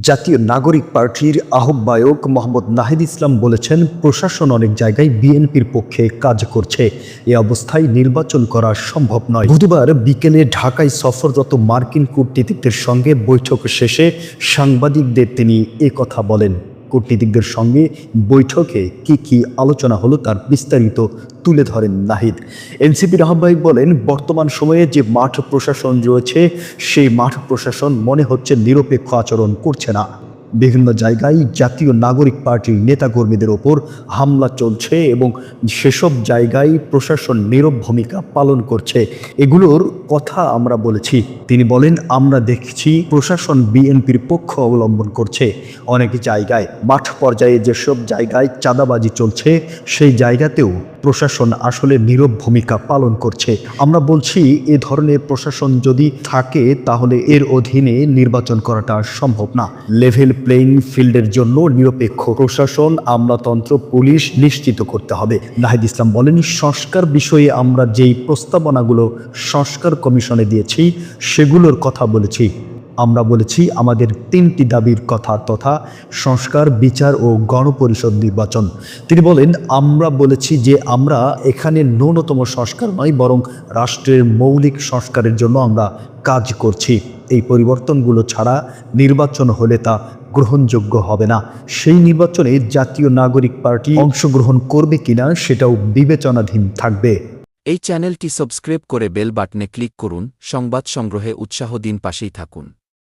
জাতীয় নাগরিক পার্টির আহ্বায়ক মোহাম্মদ নাহিদ ইসলাম বলেছেন, প্রশাসন অনেক জায়গায় বিএনপির পক্ষে কাজ করছে। এ অবস্থায় নির্বাচন করা সম্ভব নয়। বুধবার বিকেলে ঢাকায় সফররত মার্কিন কূটনীতিকদের সঙ্গে বৈঠক শেষে সাংবাদিকদের তিনি কথা বলেন। কূটনীতিকদের সঙ্গে বৈঠকে কি আলোচনা হলো তার বিস্তারিত তুলে ধরেন নাহিদ। এনসিপির আহ্বায়ক বলেন, বর্তমান সময়ে যে মাঠ প্রশাসন রয়েছে সেই মাঠ প্রশাসন মনে হচ্ছে নিরপেক্ষ আচরণ করছে না। বিভিন্ন জায়গায় জাতীয় নাগরিক পার্টির নেতাকর্মীদের ওপর হামলা চলছে এবং সেসব জায়গায় প্রশাসন নীরব ভূমিকা পালন করছে। এগুলোর কথা আমরা বলেছি। তিনি বলেন, আমরা দেখছি প্রশাসন বিএনপির পক্ষ অবলম্বন করছে। অনেক জায়গায় মাঠ পর্যায়ে যেসব জায়গায় চাঁদাবাজি চলছে সেই জায়গাতেও প্রশাসন আসলে নীরব ভূমিকা পালন করছে। আমরা বলছি, এ ধরনের প্রশাসন যদি থাকে তাহলে এর অধীনে নির্বাচন করাটা সম্ভব না। লেভেল প্লেইং ফিল্ডের জন্য নিরপেক্ষ প্রশাসন, আমলাতন্ত্র, পুলিশ নিশ্চিত করতে হবে। নাহিদ ইসলাম বলেন, সংস্কার বিষয়ে আমরা যেই প্রস্তাবনাগুলো সংস্কার কমিশনে দিয়েছি সেগুলোর কথা বলেছি। আমরা বলেছি আমাদের 3টি দাবির কথা তথা সংস্কার, বিচার ও গণপরিষদ নির্বাচন। তিনি বলেন, আমরা বলেছি যে আমরা এখানে ন্যূনতম সংস্কার নয় বরং রাষ্ট্রের মৌলিক সংস্কারের জন্য আমরা কাজ করছি। এই পরিবর্তনগুলো ছাড়া নির্বাচন হলে তা গ্রহণযোগ্য হবে না। সেই নির্বাচনে জাতীয় নাগরিক পার্টি অংশগ্রহণ করবে কিনা সেটাও বিবেচনাধীন থাকবে। এই চ্যানেলটি সাবস্ক্রাইব করে বেল বাটনে ক্লিক করুন। সংবাদ সংগ্রহে উৎসাহ দিন, পাশেই থাকুন।